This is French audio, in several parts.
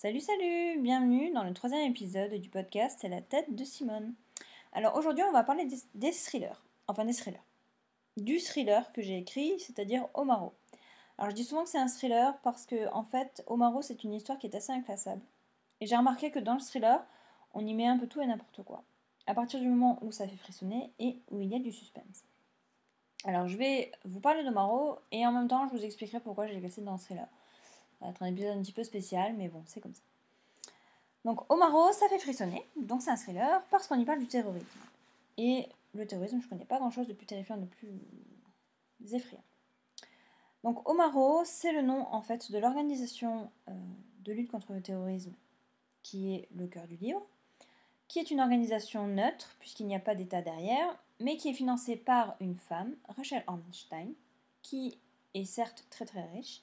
Salut, bienvenue dans le troisième épisode du podcast C'est la tête de Simone. Alors aujourd'hui on va parler des thrillers, du thriller que j'ai écrit, c'est-à-dire Omaro. Alors je dis souvent que c'est un thriller parce que en fait Omaro c'est une histoire qui est assez inclassable. Et j'ai remarqué que dans le thriller, on y met un peu tout et n'importe quoi. À partir du moment où ça fait frissonner et où il y a du suspense. Alors je vais vous parler d'Omaro et en même temps je vous expliquerai pourquoi je l'ai classé dans le thriller. Ça va être un épisode un petit peu spécial mais bon c'est comme ça. Donc Omaro, ça fait frissonner, donc c'est un thriller, parce qu'on y parle du terrorisme. Et le terrorisme, je connais pas grand chose de plus terrifiant, de plus effrayant. Donc Omaro, c'est le nom en fait de l'organisation de lutte contre le terrorisme qui est le cœur du livre, qui est une organisation neutre, puisqu'il n'y a pas d'État derrière, mais qui est financée par une femme, Rachel Ornstein, qui est certes très très riche,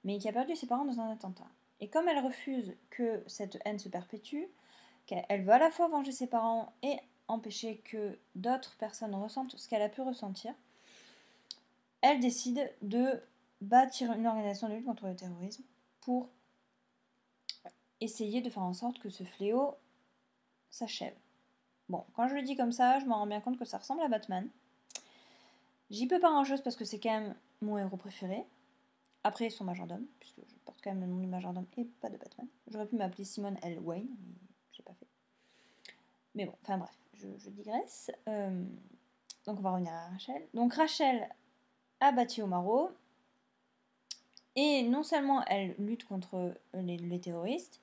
mais qui a perdu ses parents dans un attentat. Et comme elle refuse que cette haine se perpétue, qu'elle veut à la fois venger ses parents et empêcher que d'autres personnes ressentent ce qu'elle a pu ressentir, elle décide de bâtir une organisation de lutte contre le terrorisme pour essayer de faire en sorte que ce fléau s'achève. Bon, quand je le dis comme ça, je me rends bien compte que ça ressemble à Batman. J'y peux pas grand chose parce que c'est quand même mon héros préféré. Après son majordome, puisque je porte quand même le nom du majordome et pas de Batman. J'aurais pu m'appeler Simone L. Wayne, mais j'ai pas fait. Mais bon, enfin bref, je digresse. Donc on va revenir à Rachel. Donc Rachel a battu Omaro. Et non seulement elle lutte contre les terroristes,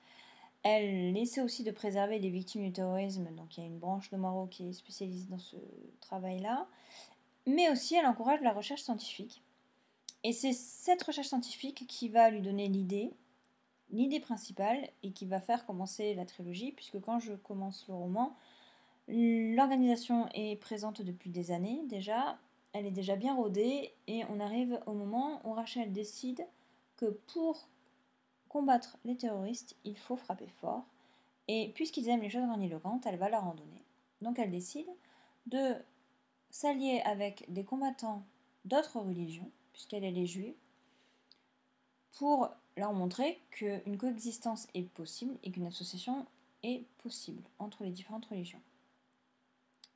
elle essaie aussi de préserver les victimes du terrorisme. Donc il y a une branche d'Omaro qui est spécialisée dans ce travail-là. Mais aussi elle encourage la recherche scientifique. Et c'est cette recherche scientifique qui va lui donner l'idée principale, et qui va faire commencer la trilogie, puisque quand je commence le roman, l'organisation est présente depuis des années déjà, elle est déjà bien rodée, et on arrive au moment où Rachel décide que pour combattre les terroristes, il faut frapper fort, et puisqu'ils aiment les choses grandiloquentes, elle va leur en donner. Donc elle décide de s'allier avec des combattants d'autres religions, puisqu'elle est juive, pour leur montrer qu'une coexistence est possible et qu'une association est possible entre les différentes religions.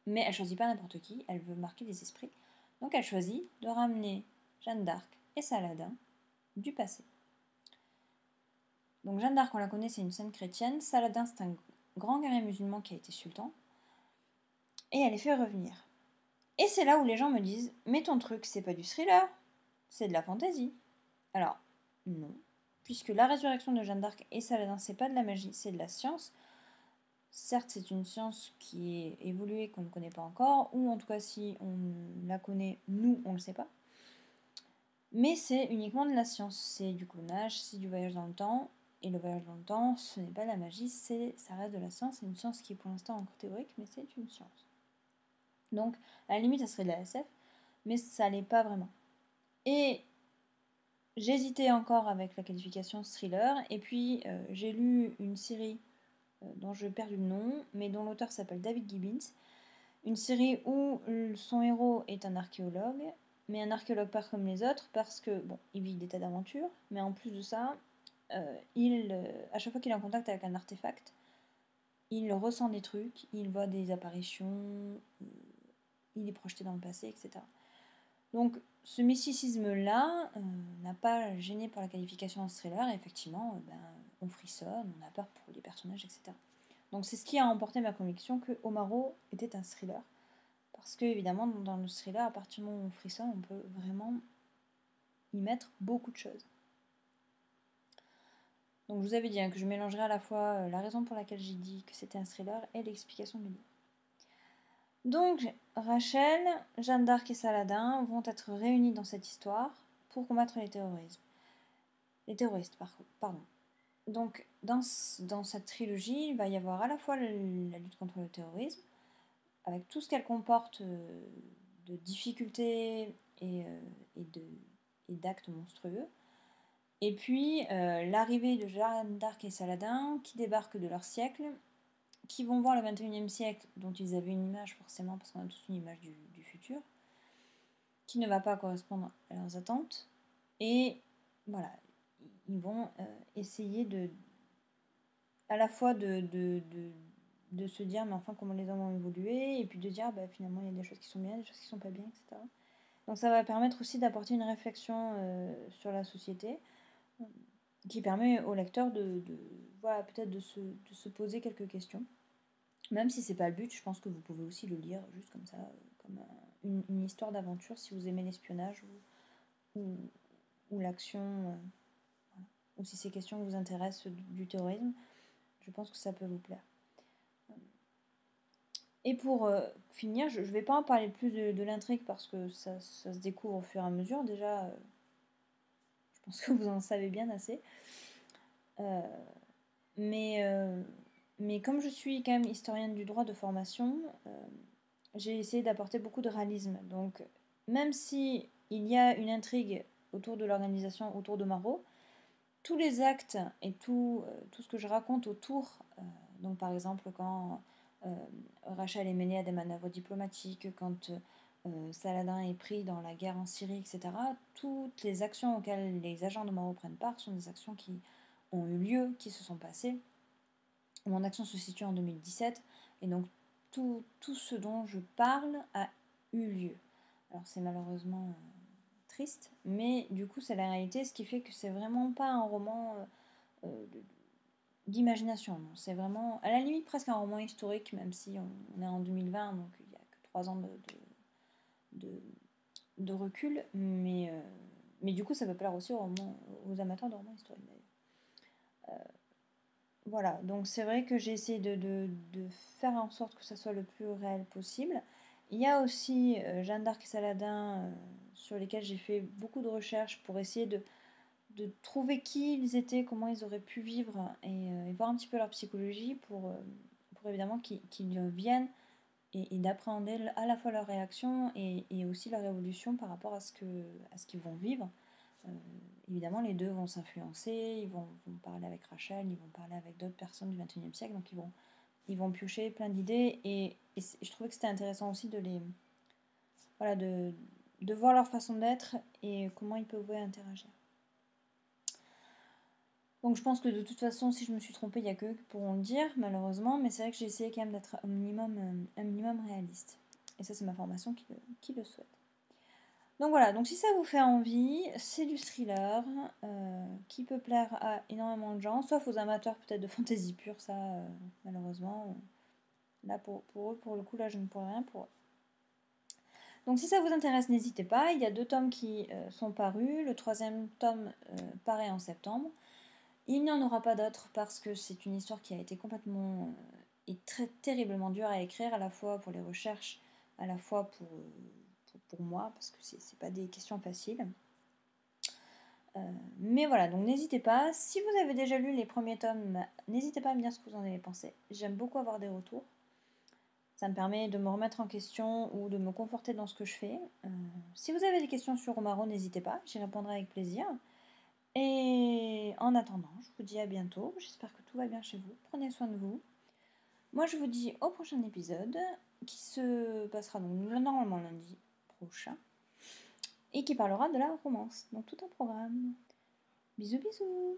Mais elle choisit pas n'importe qui, elle veut marquer les esprits. Donc elle choisit de ramener Jeanne d'Arc et Saladin du passé. Donc Jeanne d'Arc, on la connaît, c'est une sainte chrétienne. Saladin, c'est un grand guerrier musulman qui a été sultan. Et elle les fait revenir. Et c'est là où les gens me disent « Mais ton truc, c'est pas du thriller, c'est de la fantaisie. » Alors, non. Puisque la résurrection de Jeanne d'Arc et Saladin, c'est pas de la magie, c'est de la science. Certes, c'est une science qui est évoluée, qu'on ne connaît pas encore, ou en tout cas, si on la connaît, nous, on ne le sait pas. Mais c'est uniquement de la science. C'est du clonage, c'est du voyage dans le temps. Et le voyage dans le temps, ce n'est pas de la magie, ça reste de la science. C'est une science qui est pour l'instant encore théorique, mais c'est une science. Donc, à la limite, ça serait de la SF, mais ça l'est pas vraiment. Et j'hésitais encore avec la qualification thriller, et puis j'ai lu une série dont je perds le nom, mais dont l'auteur s'appelle David Gibbons. Une série où son héros est un archéologue, mais un archéologue pas comme les autres, parce que, bon, il vit des tas d'aventures, mais en plus de ça, à chaque fois qu'il est en contact avec un artefact, il ressent des trucs, il voit des apparitions, il est projeté dans le passé, etc. Donc, ce mysticisme-là n'a pas gêné pour la qualification en thriller, et effectivement, on frissonne, on a peur pour les personnages, etc. Donc c'est ce qui a emporté ma conviction que Omaro était un thriller. Parce que, évidemment, dans le thriller, à partir du moment où on frissonne, on peut vraiment y mettre beaucoup de choses. Donc je vous avais dit que je mélangerais à la fois la raison pour laquelle j'ai dit que c'était un thriller et l'explication du livre. Donc Rachel, Jeanne d'Arc et Saladin vont être réunis dans cette histoire pour combattre les terroristes. Pardon. Donc dans cette trilogie, il va y avoir à la fois la lutte contre le terrorisme, avec tout ce qu'elle comporte de difficultés et d'actes monstrueux. Et puis l'arrivée de Jeanne d'Arc et Saladin, qui débarquent de leur siècle, qui vont voir le 21e siècle, dont ils avaient une image forcément, parce qu'on a tous une image du futur, qui ne va pas correspondre à leurs attentes. Et voilà, ils vont essayer à la fois de se dire mais enfin comment les hommes ont évolué, et puis de dire bah, finalement il y a des choses qui sont bien, des choses qui sont pas bien, etc. Donc ça va permettre aussi d'apporter une réflexion sur la société qui permet au lecteur voilà, peut-être de se poser quelques questions. Même si c'est pas le but, je pense que vous pouvez aussi le lire juste comme ça, comme une histoire d'aventure si vous aimez l'espionnage ou l'action, voilà. Ou si ces questions vous intéressent du terrorisme, je pense que ça peut vous plaire. Et pour finir, je ne vais pas en parler plus de l'intrigue parce que ça se découvre au fur et à mesure. Déjà, je pense que vous en savez bien assez. Mais comme je suis quand même historienne du droit de formation, j'ai essayé d'apporter beaucoup de réalisme. Donc, même si il y a une intrigue autour de l'organisation, autour de Marot, tous les actes et tout ce que je raconte autour, donc par exemple quand Rachel est mêlée à des manœuvres diplomatiques, quand Saladin est pris dans la guerre en Syrie, etc., toutes les actions auxquelles les agents de Marot prennent part sont des actions qui ont eu lieu, qui se sont passées. Mon action se situe en 2017, et donc tout ce dont je parle a eu lieu. Alors c'est malheureusement triste, mais du coup c'est la réalité, ce qui fait que c'est vraiment pas un roman d'imagination. C'est vraiment, à la limite, presque un roman historique, même si on est en 2020, donc il n'y a que 3 ans de recul, mais du coup ça peut plaire aussi aux amateurs de romans historiques d'ailleurs. Voilà, donc c'est vrai que j'ai essayé de faire en sorte que ça soit le plus réel possible. Il y a aussi Jeanne d'Arc et Saladin sur lesquels j'ai fait beaucoup de recherches pour essayer de trouver qui ils étaient, comment ils auraient pu vivre et voir un petit peu leur psychologie pour évidemment qu'ils viennent et d'appréhender à la fois leur réaction et aussi leur évolution par rapport à ce qu'ils vont vivre. Évidemment, les deux vont s'influencer, ils vont parler avec Rachel, ils vont parler avec d'autres personnes du XXIe siècle, donc ils vont piocher plein d'idées et je trouvais que c'était intéressant aussi voilà, de voir leur façon d'être et comment ils peuvent interagir. Donc je pense que de toute façon, si je me suis trompée, il n'y a qu'eux qui pourront le dire, malheureusement, mais c'est vrai que j'ai essayé quand même d'être un minimum réaliste. Et ça, c'est ma formation qui le souhaite. Donc voilà, donc si ça vous fait envie, c'est du thriller qui peut plaire à énormément de gens, sauf aux amateurs peut-être de fantasy pure, ça, malheureusement, là pour eux, pour le coup, là je ne pourrais rien pour eux. Donc si ça vous intéresse, n'hésitez pas, il y a 2 tomes qui sont parus, le 3e tome paraît en septembre. Il n'y en aura pas d'autres parce que c'est une histoire qui a été complètement et très terriblement dure à écrire, à la fois pour les recherches, à la fois pour moi, parce que c'est pas des questions faciles. Mais voilà, donc n'hésitez pas. Si vous avez déjà lu les premiers tomes, n'hésitez pas à me dire ce que vous en avez pensé. J'aime beaucoup avoir des retours. Ça me permet de me remettre en question ou de me conforter dans ce que je fais. Si vous avez des questions sur Romaro, n'hésitez pas, j'y répondrai avec plaisir. Et en attendant, je vous dis à bientôt. J'espère que tout va bien chez vous. Prenez soin de vous. Moi, je vous dis au prochain épisode qui se passera donc normalement lundi prochain et qui parlera de la romance. Donc tout un programme. Bisous bisous.